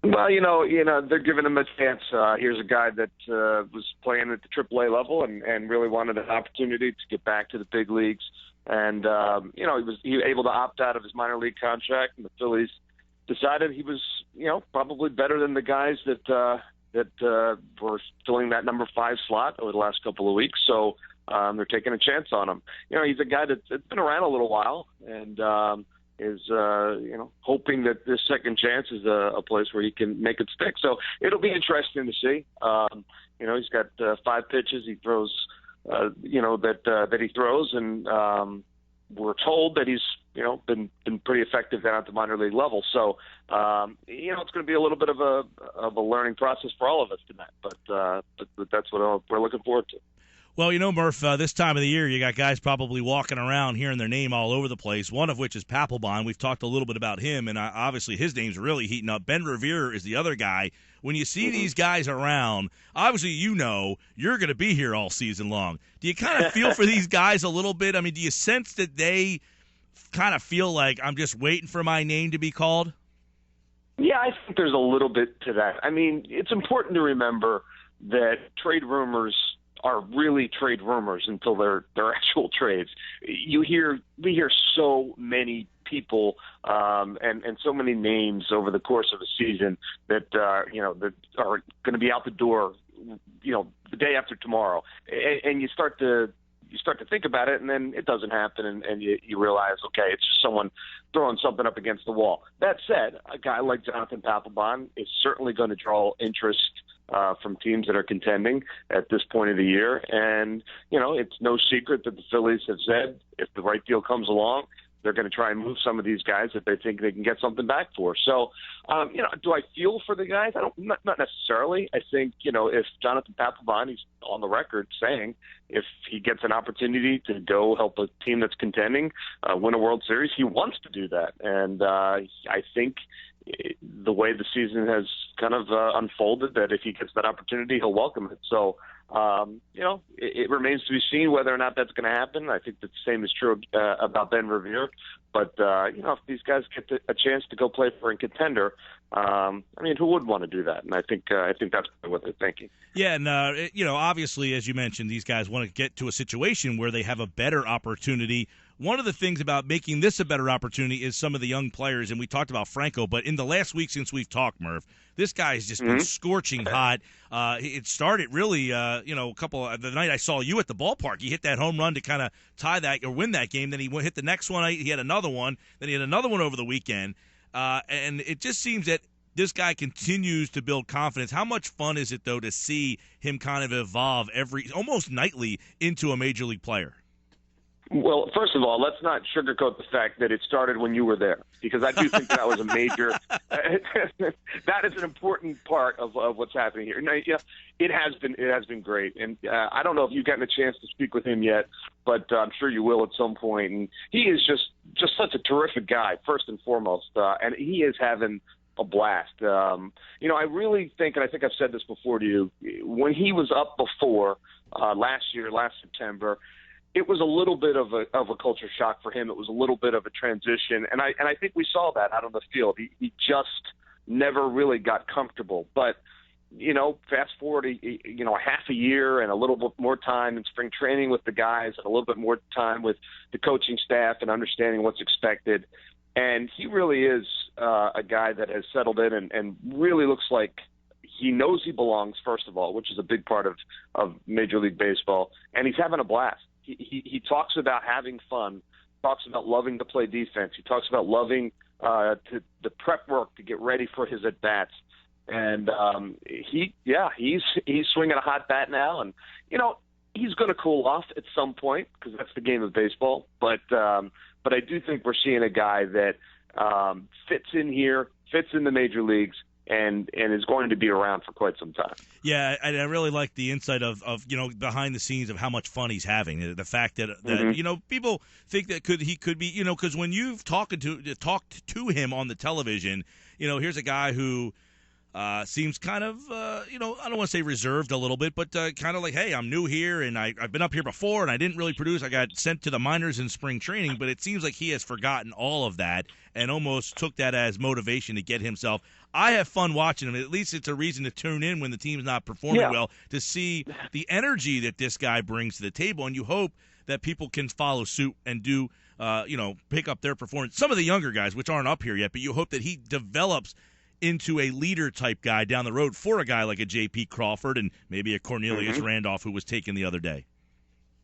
Well, they're giving him a chance. Here's a guy that was playing at the AAA level and really wanted an opportunity to get back to the big leagues. And he was able to opt out of his minor league contract, and the Phillies decided he was, probably better than the guys that were filling that number 5 slot over the last couple of weeks. So they're taking a chance on him. He's a guy that's been around a little while, and is hoping that this second chance is a place where he can make it stick. So it'll be interesting to see. He's got 5 pitches he throws, that he throws, and we're told that he's been pretty effective down at the minor league level. So it's going to be a little bit of a learning process for all of us tonight. But that's what we're looking forward to. Well, Murph, this time of the year, you got guys probably walking around hearing their name all over the place, one of which is Papelbon. We've talked a little bit about him, and obviously his name's really heating up. Ben Revere is the other guy. When you see these guys around, obviously you're going to be here all season long. Do you kind of feel for these guys a little bit? I mean, do you sense that they kind of feel like I'm just waiting for my name to be called? Yeah, I think there's a little bit to that. I mean, it's important to remember that trade rumors are really trade rumors until they're actual trades. We hear so many people and so many names over the course of a season that that are going to be out the door, the day after tomorrow, and you start to think about it, and then it doesn't happen, and you realize, okay, it's just someone throwing something up against the wall. That said, a guy like Jonathan Papelbon is certainly going to draw interest from teams that are contending at this point of the year. And, it's no secret that the Phillies have said if the right deal comes along, they're going to try and move some of these guys that they think they can get something back for. So, do I feel for the guys? Not necessarily. I think, if Jonathan Papelbon, he's on the record saying if he gets an opportunity to go help a team that's contending win a World Series, he wants to do that. And I think the way the season has kind of unfolded, that if he gets that opportunity, he'll welcome it. So, it remains to be seen whether or not that's going to happen. I think the same is true about Ben Revere. But, if these guys get a chance to go play for a contender, who would want to do that? And I think that's what they're thinking. Yeah, and, obviously, as you mentioned, these guys want to get to a situation where they have a better opportunity. One of the things about making this a better opportunity is some of the young players, and we talked about Franco, but in the last week since we've talked, Murph, this guy has just been scorching hot. It started really, the night I saw you at the ballpark. He hit that home run to kind of tie that or win that game. Then he hit the next one. He had another one. Then he had another one over the weekend. And it just seems that this guy continues to build confidence. How much fun is it, though, to see him kind of evolve almost nightly into a major league player? Well, first of all, let's not sugarcoat the fact that it started when you were there, because I do think that was a major – that is an important part of what's happening here. Now, yeah, it has been great. And I don't know if you've gotten a chance to speak with him yet, but I'm sure you will at some point. And he is just such a terrific guy, first and foremost, and he is having a blast. I really think, and I think I've said this before to you, when he was up before last September – it was a little bit of a culture shock for him. It was a little bit of a transition, and I think we saw that out on the field. He just never really got comfortable. But fast forward a half a year and a little bit more time in spring training with the guys, and a little bit more time with the coaching staff and understanding what's expected. And he really is a guy that has settled in and really looks like he knows he belongs, first of all, which is a big part of Major League Baseball, and he's having a blast. He talks about having fun, talks about loving to play defense. He talks about loving the prep work to get ready for his at-bats. And he's swinging a hot bat now. And, he's going to cool off at some point because that's the game of baseball. But I do think we're seeing a guy that fits in here, fits in the major leagues, and is going to be around for quite some time. Yeah, and I really like the insight of behind the scenes of how much fun he's having. The fact that people think that he could be, because when you've talked to him on the television, here's a guy who seems kind of, I don't want to say reserved a little bit, but kind of like, hey, I'm new here, and I've been up here before, and I didn't really produce. I got sent to the minors in spring training, but it seems like he has forgotten all of that and almost took that as motivation to get himself. I have fun watching him. At least it's a reason to tune in when the team's not performing well, to see the energy that this guy brings to the table, and you hope that people can follow suit and do, pick up their performance. Some of the younger guys, which aren't up here yet, but you hope that he develops into a leader-type guy down the road for a guy like a J.P. Crawford and maybe a Cornelius Randolph who was taken the other day.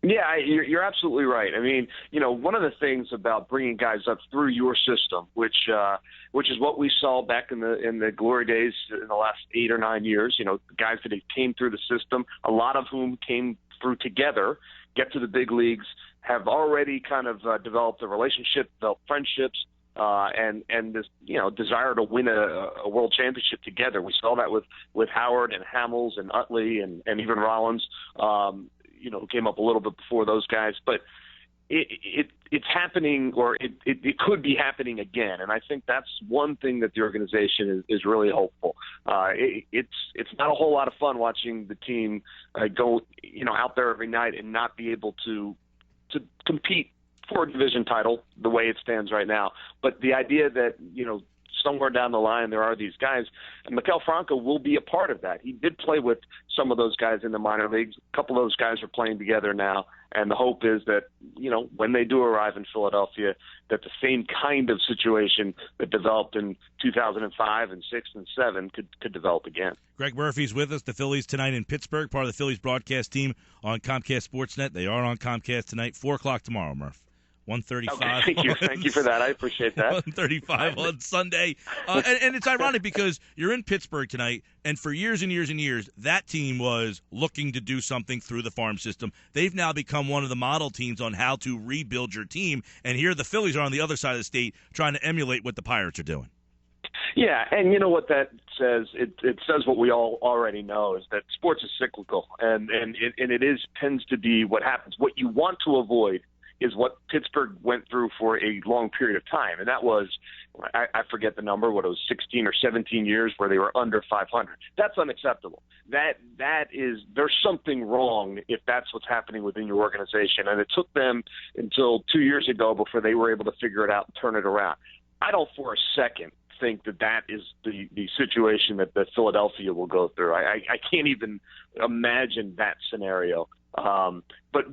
Yeah, you're absolutely right. I mean, one of the things about bringing guys up through your system, which is what we saw back in the glory days in the last 8 or 9 years, guys that came through the system, a lot of whom came through together, get to the big leagues, have already kind of developed a relationship, developed friendships, and this desire to win a world championship together. We saw that with Howard and Hamels and Utley and even Rollins, who came up a little bit before those guys. But it's happening, or it could be happening again. And I think that's one thing that the organization is really hopeful. It's not a whole lot of fun watching the team go out there every night and not be able to compete for a division title the way it stands right now. But the idea that, somewhere down the line there are these guys, and Maikel Franco will be a part of that. He did play with some of those guys in the minor leagues. A couple of those guys are playing together now, and the hope is that, when they do arrive in Philadelphia, that the same kind of situation that developed in 2005 and 6 and 7 could develop again. Gregg Murphy's with us. The Phillies tonight in Pittsburgh, part of the Phillies broadcast team on Comcast Sportsnet. They are on Comcast tonight, 4 o'clock tomorrow, Murph. 1:35. Okay, thank you for that. I appreciate that. 1:35 on Sunday. And it's ironic because you're in Pittsburgh tonight, and for years and years and years, that team was looking to do something through the farm system. They've now become one of the model teams on how to rebuild your team, and here the Phillies are on the other side of the state trying to emulate what the Pirates are doing. Yeah, and you know what that says? It says what we all already know, is that sports is cyclical, and it tends to be what happens. What you want to avoid is what Pittsburgh went through for a long period of time. And that was, I forget the number, what it was, 16 or 17 years where they were under 500. That's unacceptable. That is, there's something wrong if that's what's happening within your organization. And it took them until 2 years ago before they were able to figure it out and turn it around. I don't for a second think that is the situation that Philadelphia will go through. I can't even imagine that scenario. But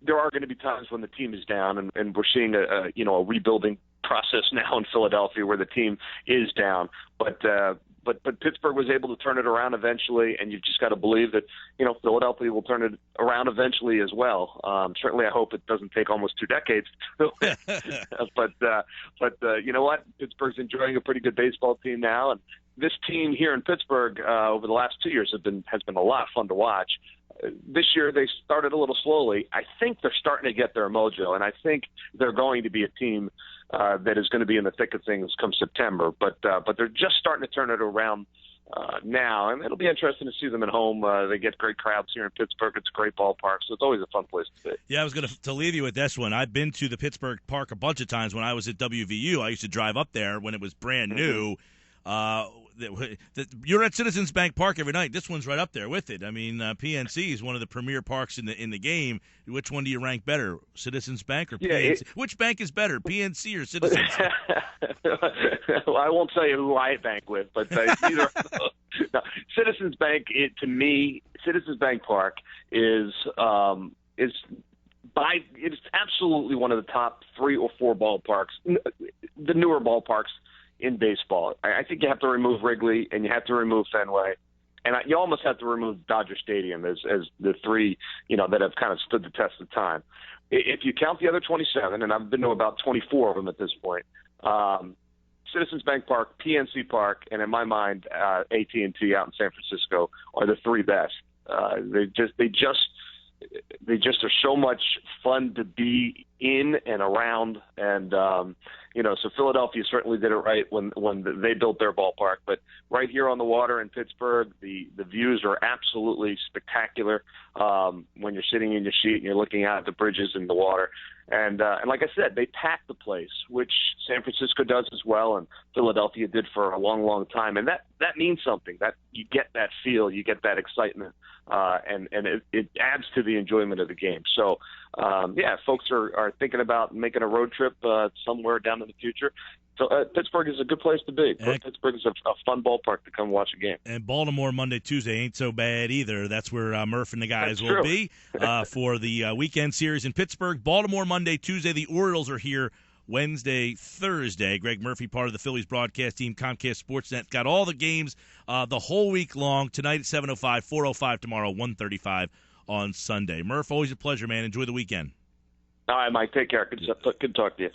there are going to be times when the team is down, and we're seeing a rebuilding process now in Philadelphia where the team is down. But Pittsburgh was able to turn it around eventually, and you've just got to believe that Philadelphia will turn it around eventually as well. Certainly, I hope it doesn't take almost 2 decades. But you know what? Pittsburgh's enjoying a pretty good baseball team now, and this team here in Pittsburgh over the last 2 years has been a lot of fun to watch. This year they started a little slowly. I think they're starting to get their mojo, and I think they're going to be a team that is going to be in the thick of things come September. But they're just starting to turn it around now, and it'll be interesting to see them at home. They get great crowds here in Pittsburgh. It's a great ballpark, so it's always a fun place to be. Yeah, I was going to leave you with this one. I've been to the Pittsburgh Park a bunch of times when I was at WVU. I used to drive up there when it was brand new. You're at Citizens Bank Park every night. This one's right up there with it. I mean, PNC is one of the premier parks in the game. Which one do you rank better, Citizens Bank or PNC? Which bank is better, PNC or Citizens? Well, I won't tell you who I bank with, but either. No, Citizens Bank, to me, Citizens Bank Park is absolutely one of the top 3 or 4 ballparks, the newer ballparks in baseball. I think you have to remove Wrigley and you have to remove Fenway, and you almost have to remove Dodger Stadium as the 3 that have kind of stood the test of time. If you count the other 27, and I've been to about 24 of them at this point, Citizens Bank Park, PNC Park, and in my mind, AT&T out in San Francisco are the 3 best. They just are so much fun to be in and around, and so Philadelphia certainly did it right when they built their ballpark. But right here on the water in Pittsburgh, the views are absolutely spectacular when you're sitting in your seat and you're looking out at the bridges and the water. And like I said, they pack the place, which San Francisco does as well, and Philadelphia did for a long, long time. And that means something. That you get that feel, you get that excitement, and it adds to the enjoyment of the game. So, folks are thinking about making a road trip somewhere down in the future. So Pittsburgh is a good place to be. Pittsburgh is a fun ballpark to come watch a game. And Baltimore Monday, Tuesday ain't so bad either. That's where Murph and the guys will be for the weekend series in Pittsburgh. Baltimore Monday, Tuesday. The Orioles are here Wednesday, Thursday. Gregg Murphy, part of the Phillies broadcast team, Comcast Sportsnet, got all the games the whole week long. Tonight at 7:05, 4:05 tomorrow, 1:35 on Sunday. Murph, always a pleasure, man. Enjoy the weekend. All right, Mike. Take care. Good to talk to you.